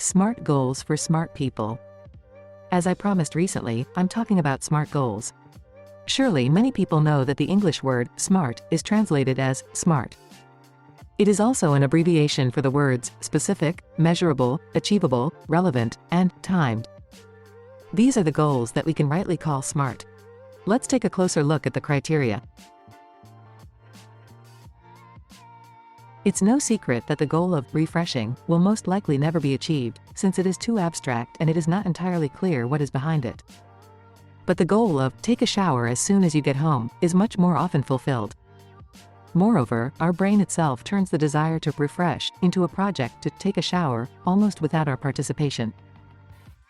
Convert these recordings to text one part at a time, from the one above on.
Smart goals for smart people. As I promised recently, I'm talking about SMART goals. Surely many people know that the English word smart is translated as smart. It is also an abbreviation for the words specific, measurable, achievable, relevant, and timed. These are the goals that we can rightly call SMART. Let's take a closer look at the criteria. It's no secret that the goal of refreshing will most likely never be achieved, since it is too abstract and it is not entirely clear what is behind it. But the goal of take a shower as soon as you get home is much more often fulfilled. Moreover, our brain itself turns the desire to refresh into a project to take a shower almost without our participation.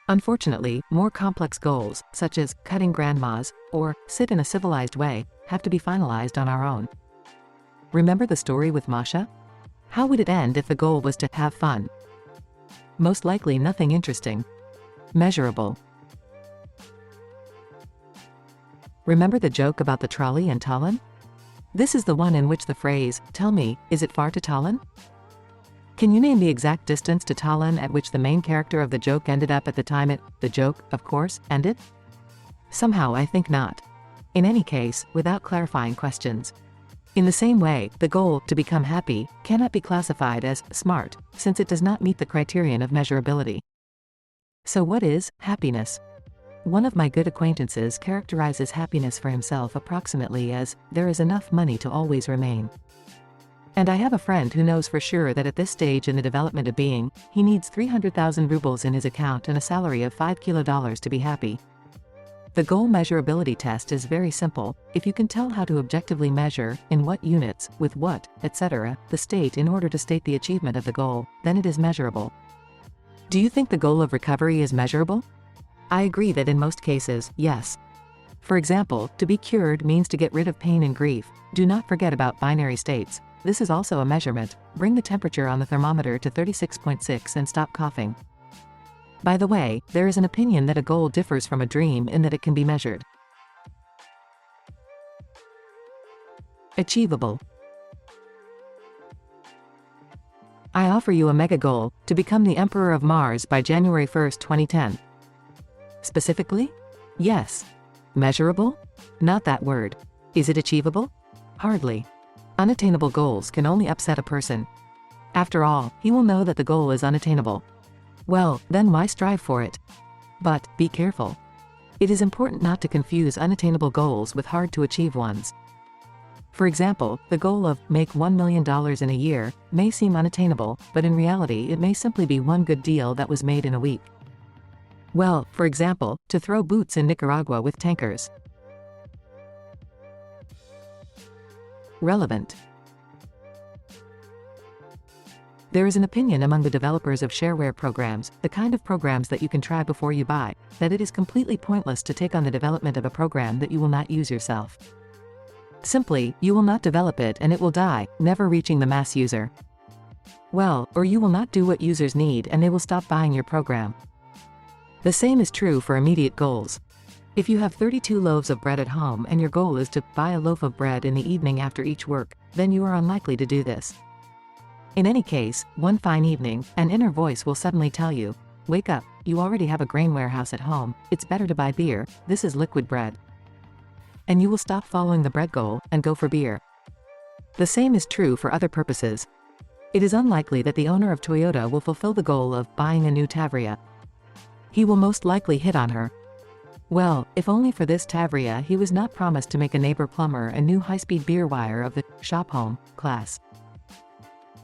Unfortunately, more complex goals, such as cutting grandmas or sit in a civilized way, have to be finalized on our own. Remember the story with Masha? How would it end if the goal was to have fun? Most likely nothing interesting. Measurable. Remember the joke about the trolley in Tallinn? This is the one in which the phrase, "Tell me, is it far to Tallinn?" Can you name the exact distance to Tallinn at which the main character of the joke ended up at the time the joke, of course, ended? Somehow I think not. In any case, without clarifying questions. In the same way, the goal to become happy cannot be classified as SMART, since it does not meet the criterion of measurability. So what is happiness? One of my good acquaintances characterizes happiness for himself approximately as, there is enough money to always remain. And I have a friend who knows for sure that at this stage in the development of being, he needs 300,000 rubles in his account and a salary of $5 kilos to be happy. The goal measurability test is very simple. If you can tell how to objectively measure, in what units, with what, etc., the state in order to state the achievement of the goal, then it is measurable. Do you think the goal of recovery is measurable? I agree that in most cases, yes. For example, to be cured means to get rid of pain and grief. Do not forget about binary states. This is also a measurement. Bring the temperature on the thermometer to 36.6 and stop coughing. By the way, there is an opinion that a goal differs from a dream in that it can be measured. Achievable. I offer you a mega goal, to become the Emperor of Mars by January 1, 2010. Specifically? Yes. Measurable? Not that word. Is it achievable? Hardly. Unattainable goals can only upset a person. After all, he will know that the goal is unattainable. Well, then why strive for it? But, be careful. It is important not to confuse unattainable goals with hard-to-achieve ones. For example, the goal of make $1 million in a year may seem unattainable, but in reality it may simply be one good deal that was made in a week. Well, for example, to throw boots in Nicaragua with tankers. Relevant. There is an opinion among the developers of shareware programs, the kind of programs that you can try before you buy, that it is completely pointless to take on the development of a program that you will not use yourself. Simply, you will not develop it and it will die, never reaching the mass user. Well, or you will not do what users need and they will stop buying your program. The same is true for immediate goals. If you have 32 loaves of bread at home and your goal is to buy a loaf of bread in the evening after each work, then you are unlikely to do this. In any case, one fine evening, an inner voice will suddenly tell you, wake up, you already have a grain warehouse at home, it's better to buy beer, this is liquid bread. And you will stop following the bread goal and go for beer. The same is true for other purposes. It is unlikely that the owner of Toyota will fulfill the goal of buying a new Tavria. He will most likely hit on her. Well, if only for this Tavria he was not promised to make a neighbor plumber a new high-speed beer wire of the shop home class.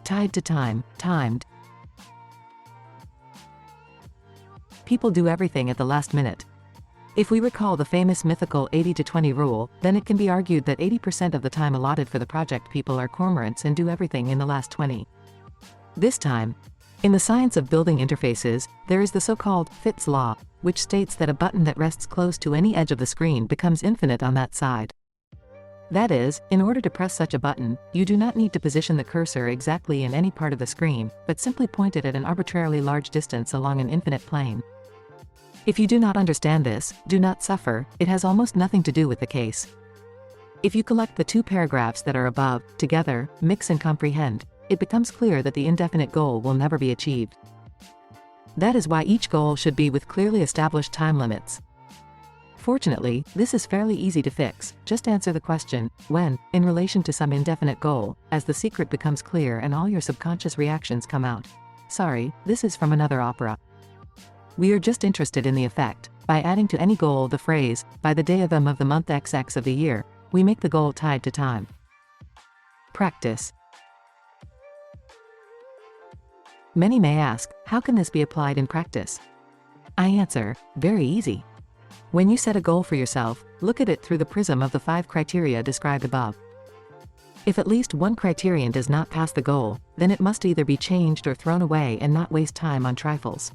Tied to time, timed. People do everything at the last minute. If we recall the famous mythical 80-20 rule, then it can be argued that 80% of the time allotted for the project people are cormorants and do everything in the last 20. This time, in the science of building interfaces, there is the so-called Fitts law, which states that a button that rests close to any edge of the screen becomes infinite on that side. That is, in order to press such a button, you do not need to position the cursor exactly in any part of the screen, but simply point it at an arbitrarily large distance along an infinite plane. If you do not understand this, do not suffer, it has almost nothing to do with the case. If you collect the two paragraphs that are above, together, mix and comprehend, it becomes clear that the indefinite goal will never be achieved. That is why each goal should be with clearly established time limits. Fortunately, this is fairly easy to fix. Just answer the question, when, in relation to some indefinite goal, as the secret becomes clear and all your subconscious reactions come out. Sorry, this is from another opera. We are just interested in the effect. By adding to any goal the phrase, by the day of the month XX of the year, we make the goal tied to time. Practice. Many may ask, how can this be applied in practice? I answer, very easy. When you set a goal for yourself, look at it through the prism of the 5 criteria described above. If at least one criterion does not pass the goal, then it must either be changed or thrown away and not waste time on trifles.